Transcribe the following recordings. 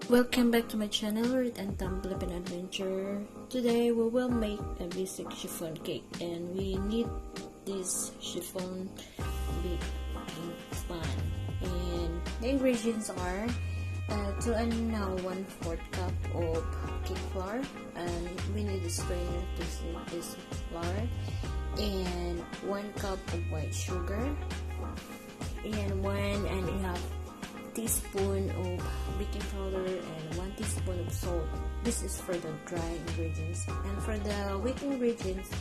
Welcome back to my channel, Rit and Tam Filipino Adventure. Today we will make a basic chiffon cake, and we need this chiffon big pan. And the ingredients are 2 and 1/4 cup of cake flour, and we need a strainer to sieve this flour, and 1 cup of white sugar, and 1.5 teaspoon of baking powder, and 1 teaspoon of salt. This is for the dry ingredients. And for the wet ingredients,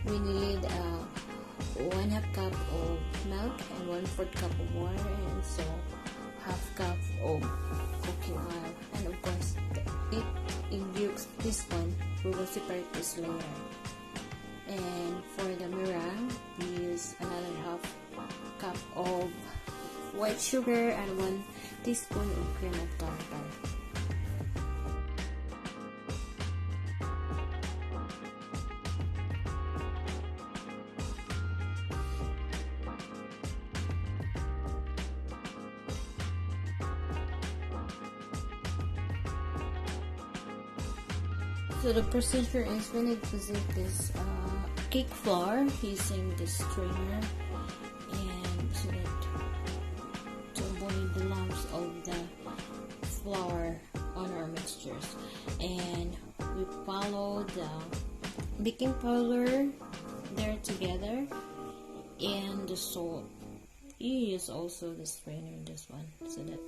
we need 1/2 cup of milk and 1/4 cup of water, and so 1/2 cup of cooking oil, and of course it yolks. This one we will separate this later. And for the meringue, we use another 1/2 cup of white sugar and 1 teaspoon of cream of tartar. So the procedure is we need to sieve this cake flour using this strainer, and so that to avoid the lumps of the flour on our mixtures. And we follow the baking powder there together and the salt. You use also the strainer in this one so that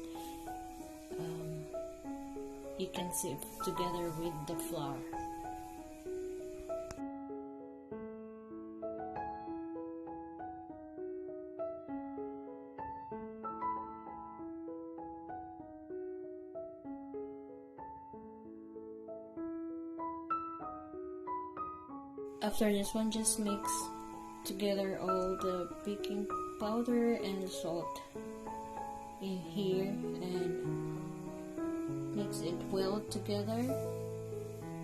you can sieve together with the flour. After this one, just mix together all the baking powder and the salt in here and mix it well together,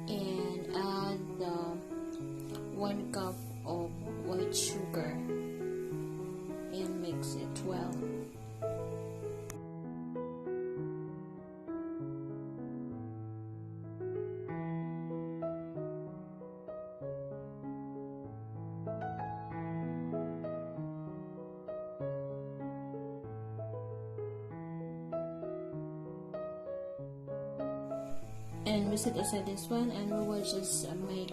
and add 1 cup of white sugar and mix it well. And we set aside this one, and we will just separate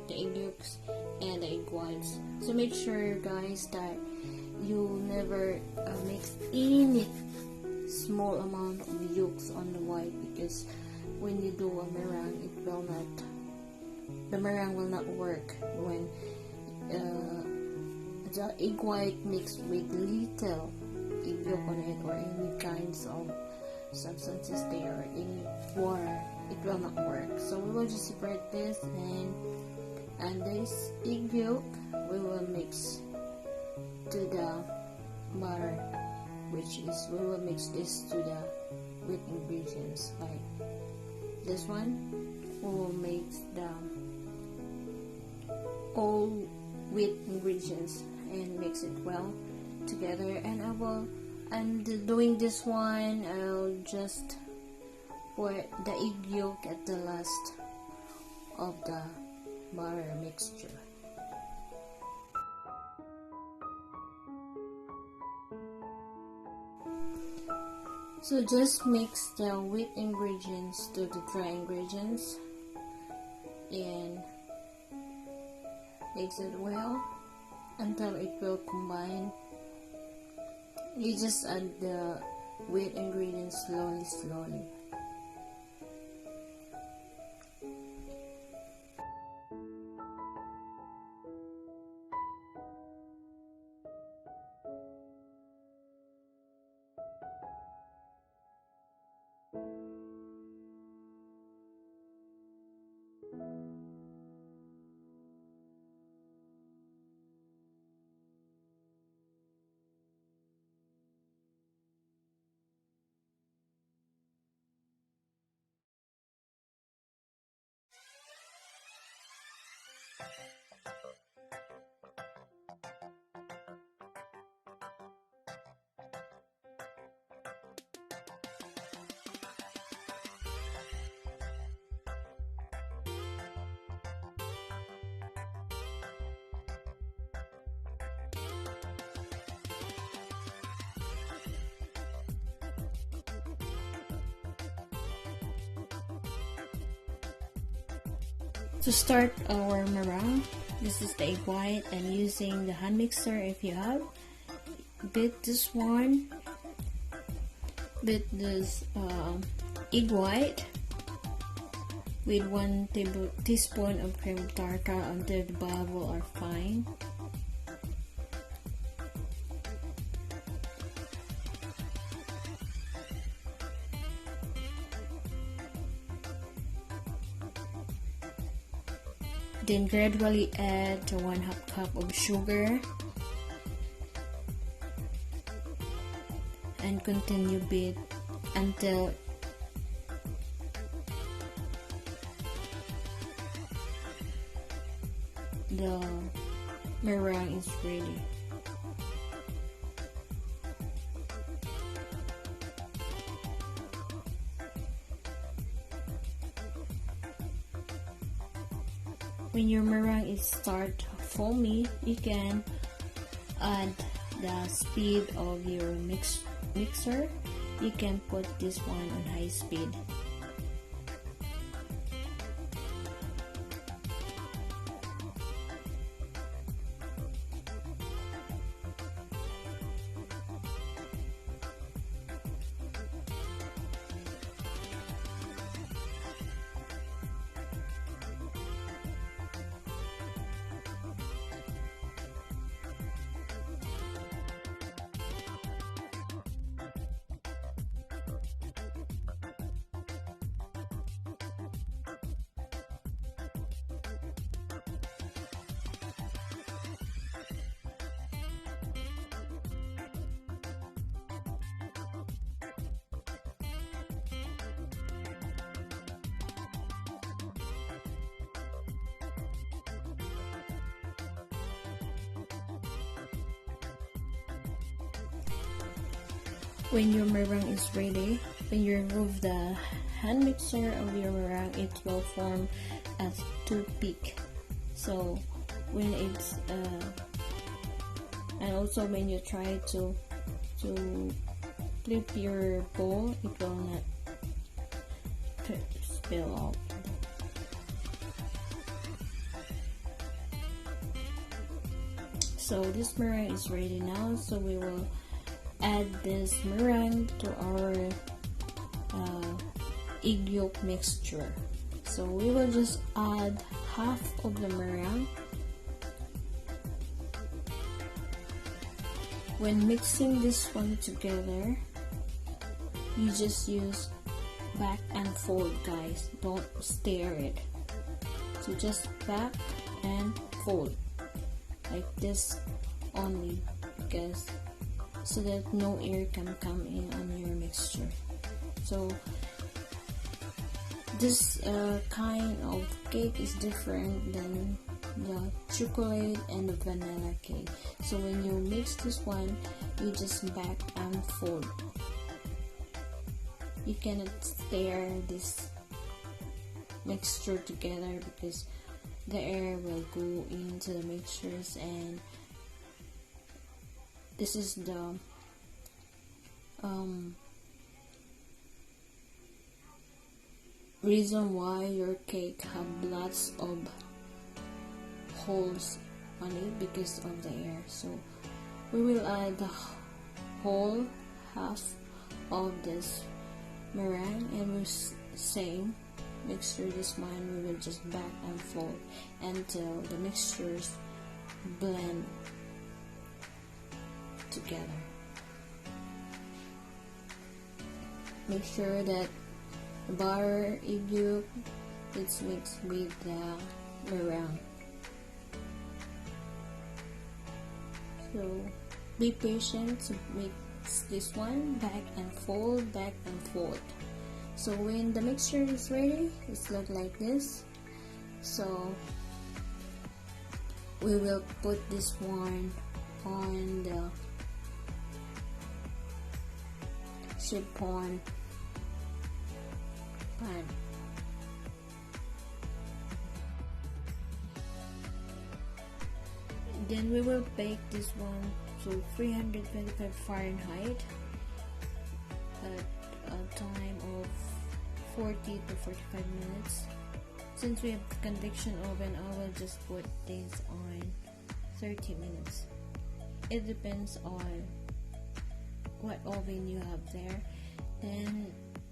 the egg yolks and the egg whites. So make sure, guys, that you never mix any small amount of yolks on the white, because when you do a meringue, the meringue will not work when the egg white mixed with little egg yolk on it, or any kinds of substances there, or any water, it will not work. So we will just separate this, and this egg yolk we will mix to the butter, which is we will mix this to the wet ingredients. Like this one, we will mix the all wet ingredients and mix it well together. And doing this one, I'll just pour the egg yolk at the last of the butter mixture. So just mix the wet ingredients to the dry ingredients and mix it well until it will combine. You just add the wet ingredients slowly. To start our meringue, this is the egg white, and using the hand mixer if you have. Beat this egg white with 1 teaspoon of cream tartar until the bubbles are fine. Then gradually add 1/2 cup of sugar and continue beat until the meringue is ready. When your meringue is start foamy, you can add the speed of your mixer. You can put this one on high speed. When your meringue is ready, when you remove the hand mixer of your meringue, it will form as toothpick. So when it's and also when you try to flip your bowl, it will not spill off. So this meringue is ready now, so we will add this meringue to our egg yolk mixture. So we will just add half of the meringue. When mixing this one together, you just use back and fold, guys. Don't stir it. So just back and fold like this only, because so that no air can come in on your mixture. So this kind of cake is different than the chocolate and the vanilla cake. So when you mix this one, you just back and fold. You cannot stir this mixture together because the air will go into the mixtures, and this is the reason why your cake have lots of holes on it, because of the air. So we will add the whole half of this meringue, and we're same mixture this one. We will just back and fold until the mixtures blend together. Make sure that the butter, egg yolk, it's mixed with the meringue. So be patient to mix this one, back and fold, back and fold. So when the mixture is ready, it's look like this. So we will put this one on the chiffon pan. Then we will bake this one to 325 Fahrenheit at a time of 40 to 45 minutes. Since we have convection oven, I will just put this on 30 minutes. It depends on what oven you have there. Then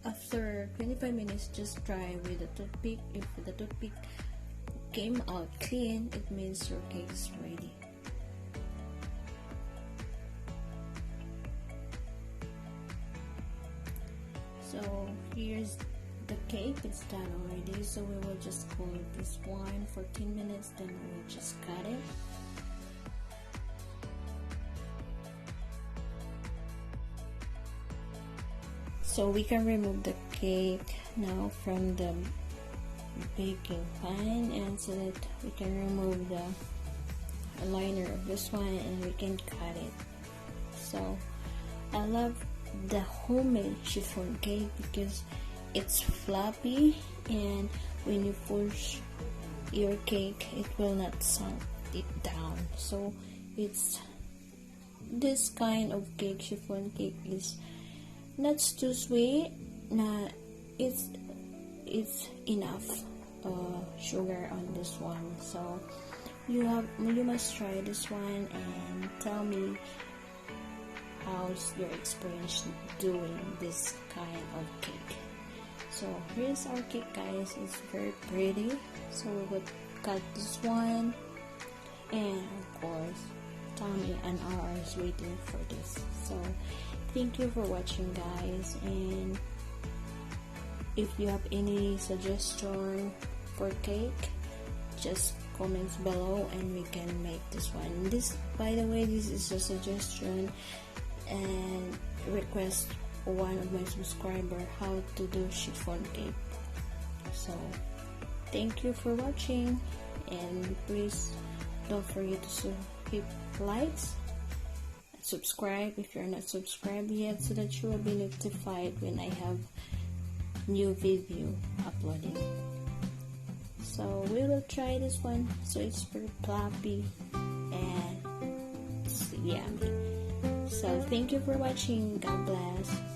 after 25 minutes, just try with a toothpick. If the toothpick came out clean, it means your cake is ready. So here's the cake. It's done already, so we will just cool this one for 10 minutes, then we will just cut it. So we can remove the cake now from the baking pan, and so that we can remove the liner of this one and we can cut it. So I love the homemade chiffon cake because it's floppy, and when you push your cake it will not sink it down. So it's this kind of cake, chiffon cake, is not too sweet. It's enough sugar on this one. So you must try this one and tell me how's your experience doing this kind of cake. So here's our cake, guys. It's very pretty. So we will cut this one, and of course Tommy and R is waiting for this. So thank you for watching, guys, and if you have any suggestion for cake, just comments below and we can make this one. This, by the way, this is a suggestion and request one of my subscriber how to do chiffon cake. So thank you for watching, and please don't forget to hit likes, subscribe if you're not subscribed yet, so that you will be notified when I have new video uploading. So we will try this one. So it's very fluffy and it's yummy. So thank you for watching. God bless.